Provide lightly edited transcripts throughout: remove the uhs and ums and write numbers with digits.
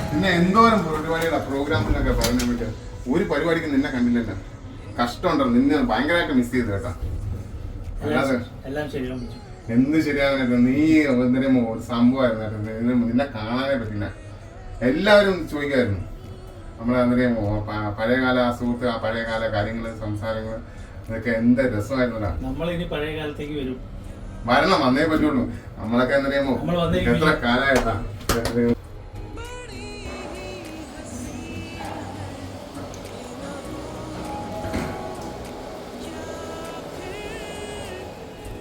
പിന്നെ എന്തോരം പരിപാടിയുടെ പ്രോഗ്രാമിനൊക്കെ പറയാൻ പറ്റുക. ഒരു പരിപാടിക്ക് നിന്നെ കണ്ടില്ലല്ലോ. കഷ്ടമുണ്ടോ, നിന്നെ ഭയങ്കരമായിട്ട് മിസ് ചെയ്തു കേട്ടാ. അല്ലാതെ എന്ത് ശരിയാകാനൊക്കെ നീ എന്തിനും ഒരു സംഭവമായിരുന്നു. നിന്നെ കാണാനേ പറ്റില്ല. എല്ലാവരും ചോദിക്കായിരുന്നു നമ്മളെ അന്നേരം പഴയകാല ആ സുഹൃത്ത്, ആ പഴയകാല കാര്യങ്ങള് സംസാരങ്ങള് ഇതൊക്കെ എന്ത് രസമായിരുന്നടാ. നമ്മളിനി പഴയ കാലത്തേക്ക് വരും. വരണം, വന്നേ പറ്റുള്ളൂ. നമ്മളൊക്കെ എന്നറിയാമോ എത്ര കാലമായിട്ടാ.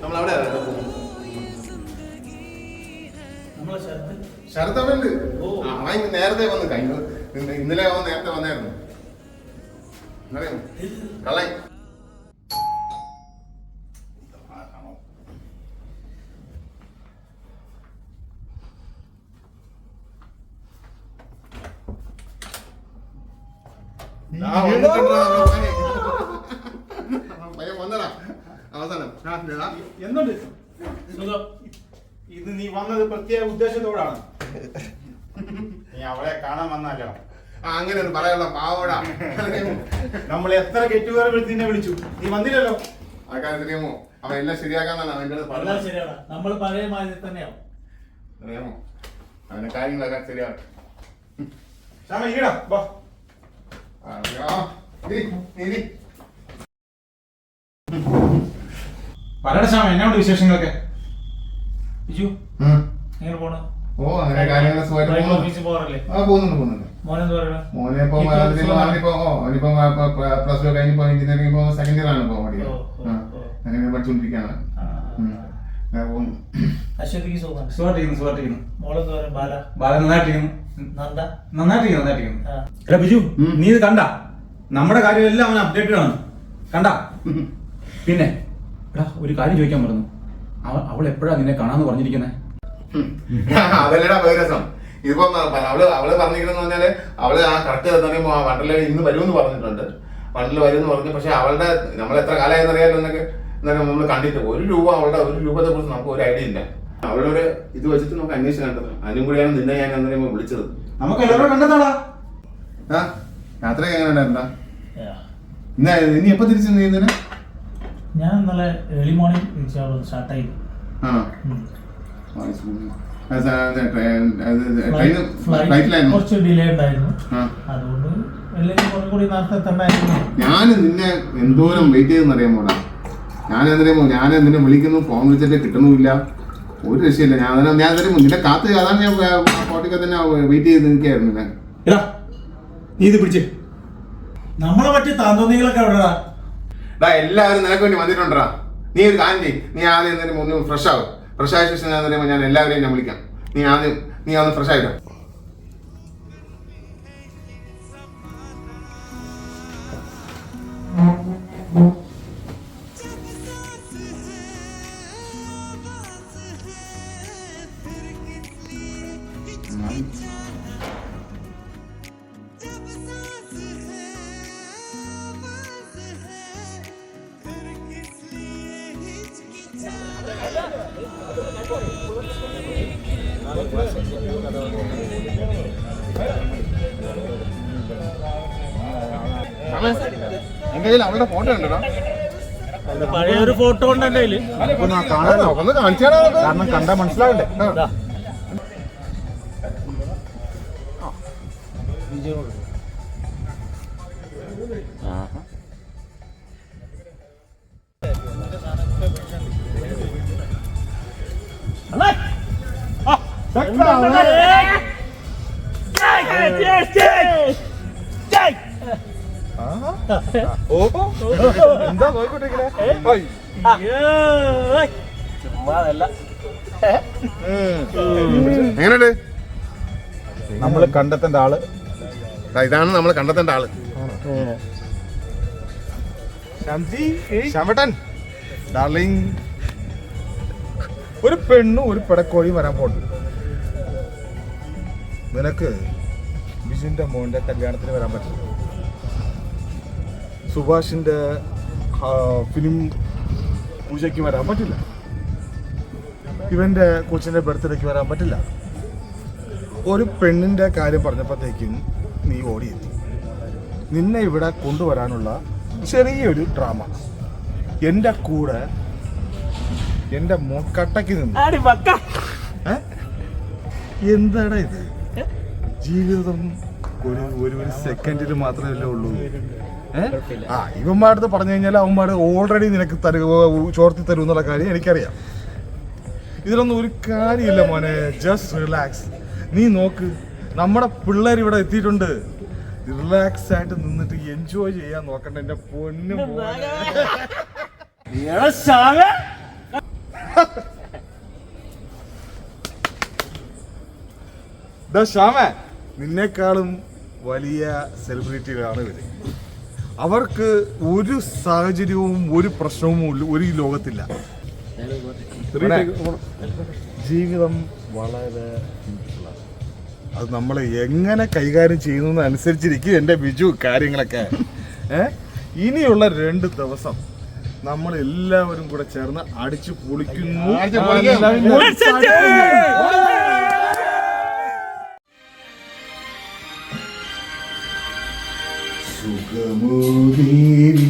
നമ്മളവിടെ ശരത്തവനുണ്ട്. അവൻ നേരത്തെ വന്ന് കഴിഞ്ഞു. ഇന്നലെ അവൻ നേരത്തെ വന്നായിരുന്നു. എന്നറിയാമോ കള്ളൻ. എന്തുണ്ട് ഇത്? നീ വന്നത് പ്രത്യേക ഉദ്ദേശത്തോടാണ്. നീ അവളെ കാണാൻ വന്നാലോ? അങ്ങനെ ഒന്നും പറയാനുള്ള പാവോടാ. നമ്മൾ എത്ര ഗെറ്റുവേർ നിന്നെ വിളിച്ചു, നീ വന്നില്ലല്ലോ. ആ കാര്യത്തിലേമോ അവൻ എല്ലാം ശരിയാക്കാന്നാണ് അവൻ്റെ ശരിയാണ്. നമ്മൾ പഴയ മാതിരി തന്നെയാവും. അറിയാമോ അവന്റെ കാര്യങ്ങളൊക്കെ ശരിയാവും. പറയണ ശ്യാമ, എന്നാണ്ട് വിശേഷങ്ങളൊക്കെ? ഓ അങ്ങനെ കാര്യങ്ങൾ പോകുന്നുണ്ട്. മോനെ ഇപ്പൊ പ്ലസ് ടു കഴിഞ്ഞപ്പോ എഞ്ചിനീയറിംഗ് ഇപ്പൊ സെക്കൻഡ് ഇയർ ആണ് ഇപ്പൊ അങ്ങനെ പഠിച്ചോണ്ടിരിക്കാണ്. ബിജു, നീ ഇത് കണ്ട? നമ്മുടെ കാര്യമെല്ലാം അവൻ അപ്ഡേറ്റഡ് ആണ്. കണ്ട? പിന്നെ ഒരു കാര്യം ചോദിക്കാൻ പറഞ്ഞു. അവൾ എപ്പോഴാ നിന്നെ കാണാന്ന് പറഞ്ഞിരിക്കുന്നത്? അതല്ലടാ രസം. ഇതിപ്പോ അവള് പറഞ്ഞിരിക്കുന്നത് പറഞ്ഞാല് അവള് ആ കറക്റ്റ് വണ്ടർല ഇന്ന് വരുമെന്ന് പറഞ്ഞിട്ടുണ്ട്. വണ്ടർല വരുമെന്ന് പറഞ്ഞു. പക്ഷെ അവളുടെ നമ്മൾ എത്ര കാലമായെന്ന് അറിയാലോ എന്നൊക്കെ നമ്മൾ കണ്ടിട്ട് ഒരു രൂപത്തെ കുറിച്ച് നമുക്ക് ഒരു ഐഡിയ ഇല്ല. അവളുടെ ഒരു ഇത് വെച്ചിട്ട് നമുക്ക് അന്വേഷിച്ച് കണ്ടത്. അതിനും കൂടിയാണ് നിന്നെ ഞാൻ അന്നേരം വിളിച്ചത്. നമുക്ക് എല്ലാവരും കണ്ടെത്താടാ. യാത്രയൊക്കെ എങ്ങനെ ഉണ്ടായിരുന്നാ? ഇനി എപ്പോ തിരിച്ചു നീന്തിന്? ഞാൻ ഇന്നലെ ഏർലി മോർണിംഗ് സ്റ്റാർട്ടായി. കുറച്ച് ഡിലേ ഉണ്ടായിരുന്നു. അതുകൊണ്ട് ഞാൻ നിന്നെ എന്തോരം വെയിറ്റ് ചെയ്തെന്ന് അറിയാമോടാ. ഞാൻ നിന്നെ വിളിക്കുന്നു, ഫോൺ വിളിച്ചിട്ട് കിട്ടുന്നുമില്ല. ഒരു രക്ഷയില്ല. ഞാൻ നിന്നെ കാത്ത് അതാണ് ഞാൻ കോട്ടയ്ക്ക് തന്നെ വെയിറ്റ് ചെയ്ത് നിൽക്കായിരുന്നു. നീ ഇത് പിടിച്ച് നമ്മളെ പറ്റി താന്തോന്നികളൊക്കെ എവിടെടാ? എല്ലാവരും നിനക്ക് വേണ്ടി വന്നിട്ടുണ്ടാ. നീ ഒരു കാര്യം ചെയ്യും. നീ ആദ്യം എന്തെങ്കിലും ഒന്ന് ഫ്രഷ് ആവും. ഫ്രഷ് ആയ ശേഷം ഞാൻ എല്ലാവരെയും ഞാൻ വിളിക്കാം. നീ ഒന്ന് ഫ്രഷ് ആയിട്ടോ. അവളുടെ ഫോട്ടോ ഉണ്ടോ? പഴയൊരു ഫോട്ടോ ഉണ്ട് എന്റെ കയ്യില്. ഒന്ന് കാണിച്ചാലോ, കാരണം കണ്ടാ മനസ്സിലാവണ്ടേ. എന്താ നോക്കിക്കൊണ്ടിരിക്കണേ? എങ്ങനെയുണ്ട്? നമ്മള് കണ്ടെത്തേണ്ട ആള് ഇതാണ്. നമ്മൾ കണ്ടെത്തേണ്ട ആള് ശ്യാമേട്ടൻ ഡാർലിംഗ്. ഒരു പെണ്ണും ഒരു പിടക്കോഴിയും വരാൻ പോകുന്നു. നിനക്ക് ബിജുവിന്റെ മോന്റെ കല്യാണത്തിന് വരാൻ പറ്റില്ല. സുഭാഷിന്റെ ഫിലിം പൂജയ്ക്ക് വരാൻ പറ്റില്ല. ഇവൻ്റെ കൊച്ചിൻ്റെ ബർത്ത്ഡേക്ക് വരാൻ പറ്റില്ല. ഒരു പെണ്ണിൻ്റെ കാര്യം പറഞ്ഞപ്പോഴത്തേക്കും നീ ഓടിയെത്തി. നിന്നെ ഇവിടെ കൊണ്ടുവരാനുള്ള ചെറിയൊരു ഡ്രാമ എൻ്റെ കൂടെ എൻ്റെ കട്ടയ്ക്ക് നിന്ന്. എന്താടാ ഇത്? ജീവിതം ഒരു സെക്കൻഡിൽ മാത്രമല്ലേ ഉള്ളൂ. ഇവന്മാരുടെ അടുത്ത് പറഞ്ഞു കഴിഞ്ഞാൽ അവന്മാർ ഓൾറെഡി നിനക്ക് ചോർത്തി തരും എന്നുള്ള കാര്യം എനിക്കറിയാം. ഇതിലൊന്നും ഒരു കാര്യമില്ല മോനെ. Just relax. നീ നോക്ക്, നമ്മുടെ പിള്ളേർ ഇവിടെ എത്തിയിട്ടുണ്ട്. റിലാക്സ് ആയിട്ട് നിന്നിട്ട് എൻജോയ് ചെയ്യാൻ നോക്കണ്ട എൻ്റെ പൊന്നു മോനെ. ശ്യാമ, നിന്നെക്കാളും വലിയ സെലിബ്രിറ്റികളാണ് ഇവര്. അവർക്ക് ഒരു സാഹചര്യവും ഒരു പ്രശ്നവും ഒരു ലോകത്തില്ല. ജീവിതം വളരെ സിമ്പിളാണ്. അത് നമ്മൾ എങ്ങനെ കൈകാര്യം ചെയ്യുന്നു അനുസരിച്ചിരിക്കും എൻ്റെ ബിജു കാര്യങ്ങളൊക്കെ. ഇനിയുള്ള 2 ദിവസം നമ്മൾ എല്ലാവരും കൂടെ ചേർന്ന് അടിച്ചു പൊളിക്കുന്നു. സുഖമോദേവി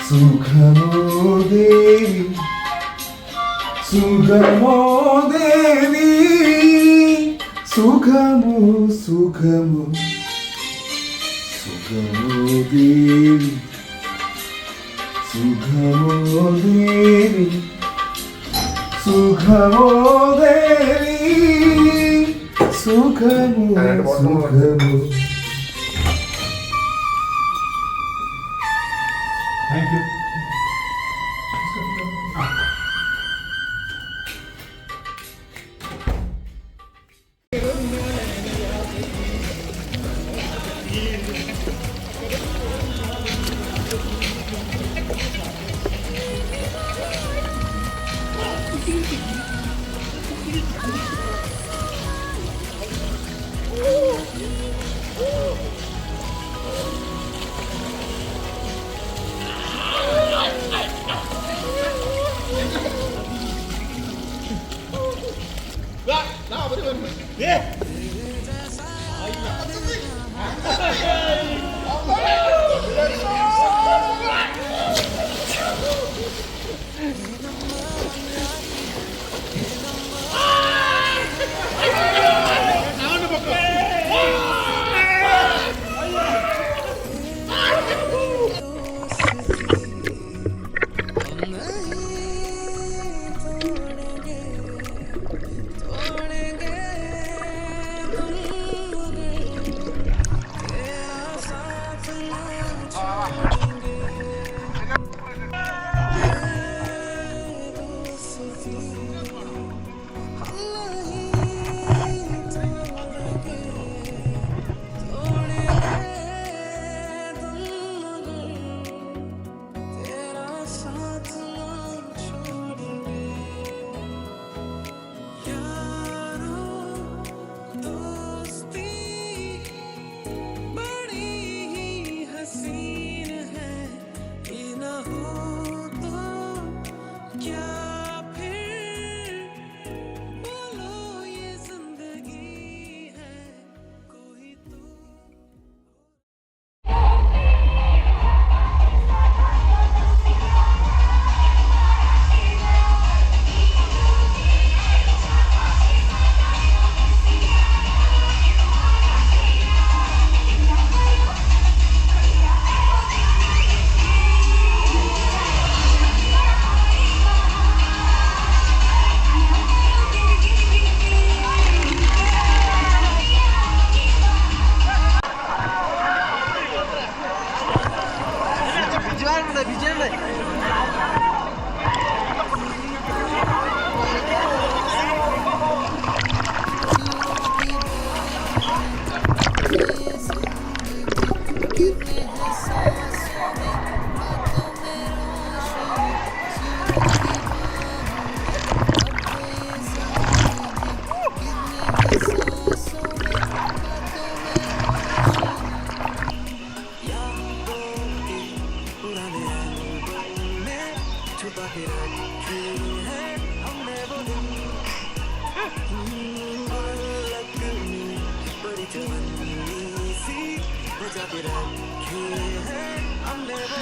സുഖമോദേവി സുഖമോദേവി സുഖമോ സുഖമോ സുഖമോദേവി സുഖമോദേവി സുഖമോദേവി സുഖമോ സുഖമോ. Thank you.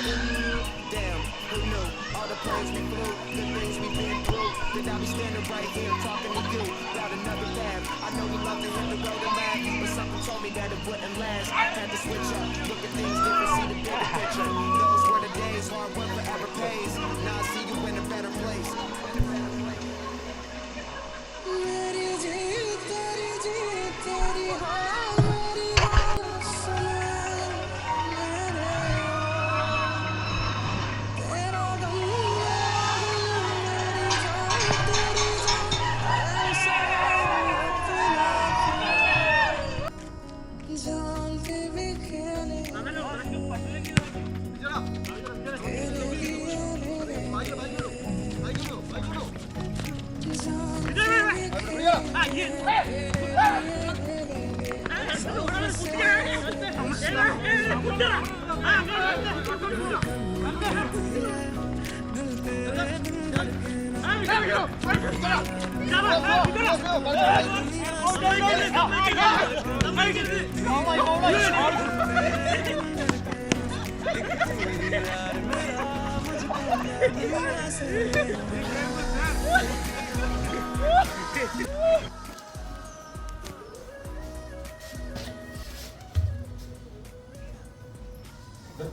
Damn, who knew? All the planes we flew, the things we've been through. That I'll be standing right here talking to you about another path. I know you love to hit the road and laugh, but something told me that it wouldn't last. Had to switch up, look at things different, see the bigger picture. Those were the days, hard work forever pays. Now I see you in a better place.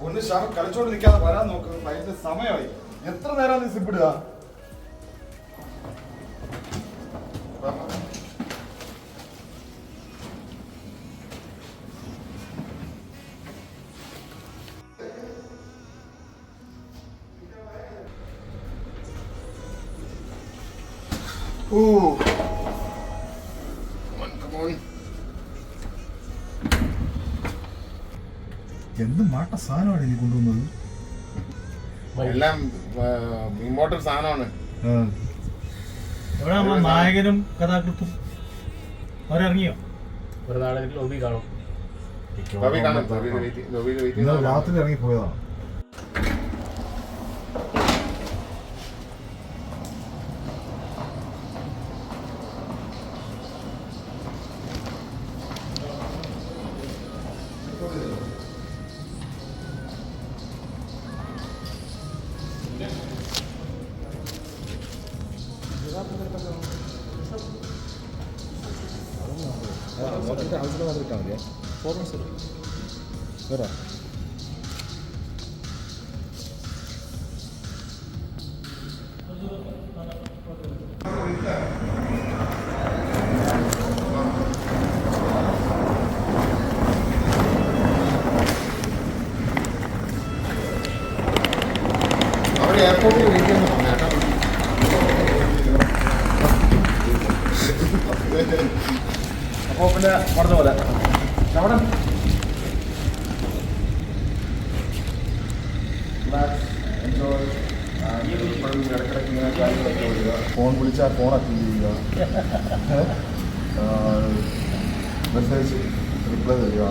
ഒന്ന് ശാപം കളിച്ചോണ്ട് നിൽക്കാതെ വരാൻ നോക്ക്. ഭയങ്കര സമയമായി. എത്ര നേരം നീ സിപ്പിടുക? എന്ത് മാട്ട സാധനമാണ് നീ കൊണ്ടുവന്നത്? എല്ലാം ഇമ്പോർട്ടന്റ് സാധനമാണ്. ഇവിടെ നമ്മളെ നായകനും കഥാകൃത്തും അവരിറങ്ങിയോ? ഒരു നാളെ ലോബി കാണും. ഇന്നലെ രാത്രി ഇറങ്ങി പോയതാണ്. ആവശ്യം വന്നിട്ടാ മതിയെ ഫോർമൻസ് കേട്ടോ. അവർ എയർപോർട്ടിൽ വെയിറ്റ് ചെയ്യുന്ന പറഞ്ഞേട്ടാ. അപ്പോൾ പിന്നെ പറഞ്ഞ പോലെ അവിടെ ഫോൺ വിളിച്ചാൽ ഫോൺ അറ്റൻഡ് ചെയ്യുക, മെസ്സേജ് റിപ്ലൈ തരിക,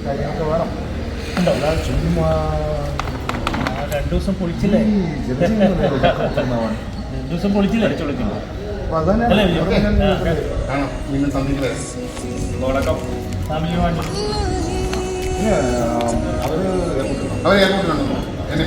കാര്യങ്ങളൊക്കെ വേണം. അല്ലാതെ ചുമ്മാ 2 ദിവസം പൊളിച്ചില്ലേ? 2 ദിവസം പൊളിച്ചില്ലേ? അപ്പൊ അതന്നെ കാണാം പിന്നെ സന്ധികളെ ഫാമിലിയുമായിട്ട് അവര് അവർ എയർപോർട്ടിലുണ്ടോ എന്നെ